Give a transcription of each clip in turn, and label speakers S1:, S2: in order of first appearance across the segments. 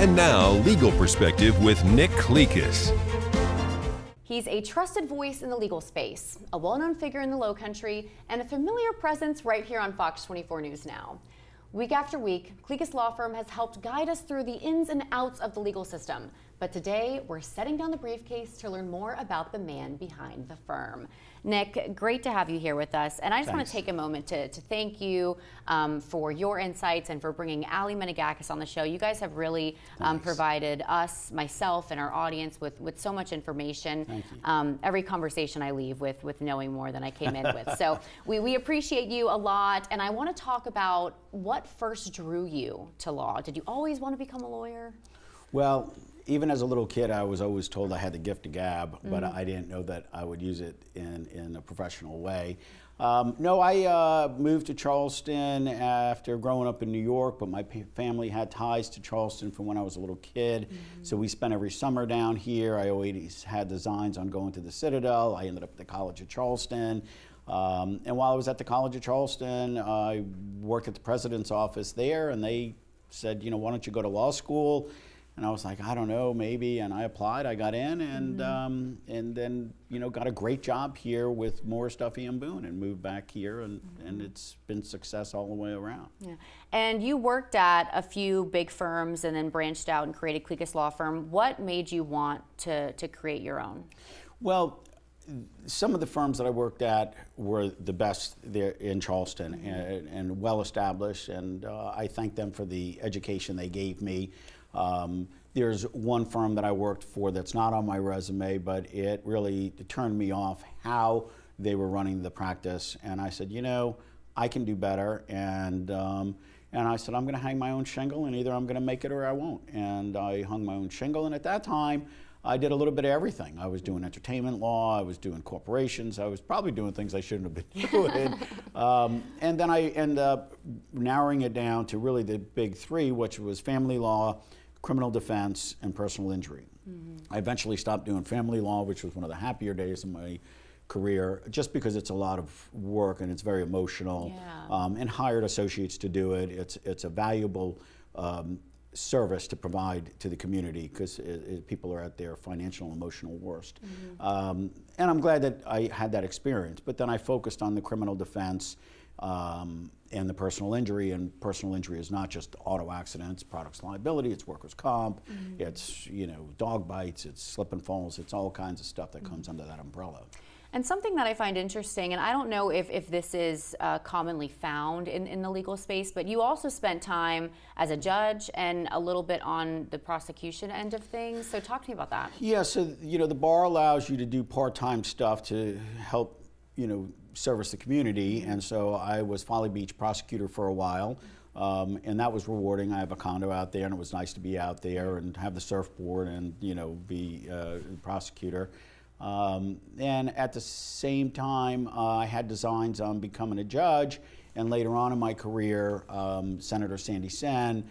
S1: And now, Legal Perspective with Nick Clekis.
S2: He's a trusted voice in the legal space, a well-known figure in the Lowcountry, and a familiar presence right here on Fox 24 News Now. Week after week, Clekis Law Firm has helped guide us through the ins and outs of the legal system. But today, we're setting down the briefcase to learn more about the man behind the firm. Nick, great to have you here with us. And I just want to take a moment to thank you for your insights and for bringing Ali Menegakis on the show. You guys have really provided us, myself, and our audience with so much information.
S3: Thank you.
S2: Every conversation I leave with knowing more than I came in with. So we appreciate you a lot. And I want to talk about what first drew you to law. Did you always want to become a lawyer?
S3: Well, even as a little kid, I was always told I had the gift of gab, but I didn't know that I would use it in a professional way. No, I moved to Charleston after growing up in New York, but my family had ties to Charleston from when I was a little kid. So we spent every summer down here. I always had designs on going to the Citadel. I ended up at the College of Charleston. And while I was at the College of Charleston, I worked at the president's office there, and they said, why don't you go to law school? And I was like, I don't know, maybe. And I applied, I got in, and then, got a great job here with Morris, Duffy & Boone, and moved back here, and it's been success all the way around.
S2: Yeah. And you worked at a few big firms and then branched out and created Clekis Law Firm. What made you want to create your own?
S3: Well, some of the firms that I worked at were the best there in Charleston, and well established, and I thank them for the education they gave me. There's one firm that I worked for that's not on my resume, but it really turned me off how they were running the practice, and I said, I can do better, and I said, I'm going to hang my own shingle, and either I'm going to make it or I won't. And I hung my own shingle, and at that time, I did a little bit of everything. I was doing entertainment law, I was doing corporations, I was probably doing things I shouldn't have been doing. And then I ended up narrowing it down to really the big three, which was family law, criminal defense, and personal injury. I eventually stopped doing family law, which was one of the happier days of my career, just because it's a lot of work and it's very emotional, and hired associates to do it. It's a valuable service to provide to the community, because people are at their financial and emotional worst. And I'm glad that I had that experience, but then I focused on the criminal defense and the personal injury, and personal injury is not just auto accidents, products liability, it's workers' comp, it's dog bites, it's slip and falls, it's all kinds of stuff that comes under that umbrella.
S2: And something that I find interesting, and I don't know if this is commonly found in the legal space, but you also spent time as a judge and a little bit on the prosecution end of things. So talk to me about that.
S3: Yeah, so the bar allows you to do part-time stuff to help service the community, and so I was Folly Beach prosecutor for a while, and that was rewarding. I have a condo out there, and it was nice to be out there and have the surfboard and be a prosecutor. And at the same time, I had designs on becoming a judge, and later on in my career, Senator Sandy Sen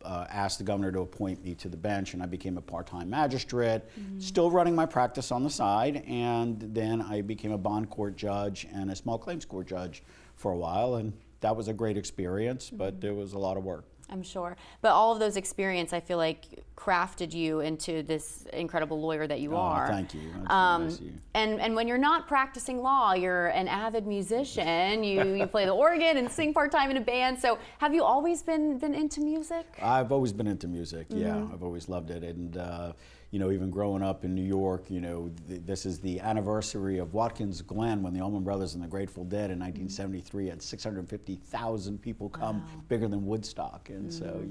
S3: asked the governor to appoint me to the bench, and I became a part-time magistrate, still running my practice on the side, and then I became a bond court judge and a small claims court judge for a while, and that was a great experience, but there was a lot of work.
S2: I'm sure. But all of those experience, I feel like, crafted you into this incredible lawyer that you are.
S3: Thank you. Nice of you.
S2: And when you're not practicing law, you're an avid musician. You play the organ and sing part-time in a band. So have you always been into music?
S3: I've always been into music, yeah. I've always loved it. And even growing up in New York, this is the anniversary of Watkins Glen, when the Allman Brothers and the Grateful Dead in 1973 had 650,000 people come, bigger than Woodstock. And so,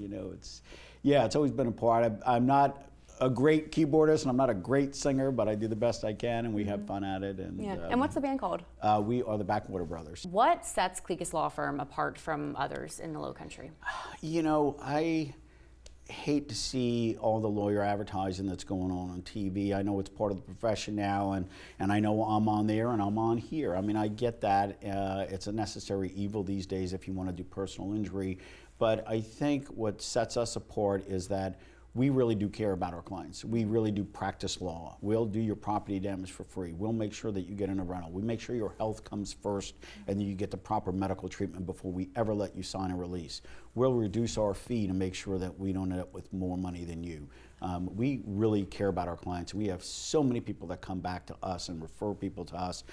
S3: it's always been a part. I'm not a great keyboardist, and I'm not a great singer, but I do the best I can, and we have fun at it. And,
S2: and what's the band called?
S3: We are the Backwater Brothers.
S2: What sets Clekis Law Firm apart from others in the Lowcountry?
S3: I hate to see all the lawyer advertising that's going on TV. I know it's part of the profession now, and I know I'm on there and I'm on here. I mean, I get that. It's a necessary evil these days if you want to do personal injury. But I think what sets us apart is that we really do care about our clients. We really do practice law. We'll do your property damage for free. We'll make sure that you get in a rental. We make sure your health comes first and that you get the proper medical treatment before we ever let you sign a release. We'll reduce our fee to make sure that we don't end up with more money than you. We really care about our clients. We have so many people that come back to us and refer people to us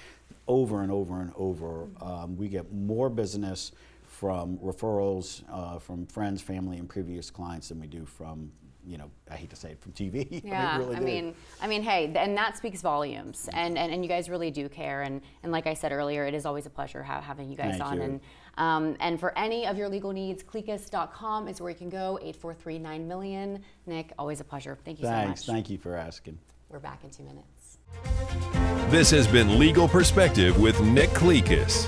S3: over and over and over. We get more business from referrals from friends, family, and previous clients than we do from, you know, I hate to say it, from TV.
S2: Yeah,
S3: really
S2: I mean, hey, and that speaks volumes, and you guys really do care, and like I said earlier, it is always a pleasure having you guys
S3: Thank
S2: on,
S3: you.
S2: And for any of your legal needs, Clekis.com is where you can go. 843-9000000. Nick, always a pleasure. Thank you so much.
S3: Thanks. Thank you for asking.
S2: We're back in 2 minutes.
S1: This has been Legal Perspective with Nick Clekis.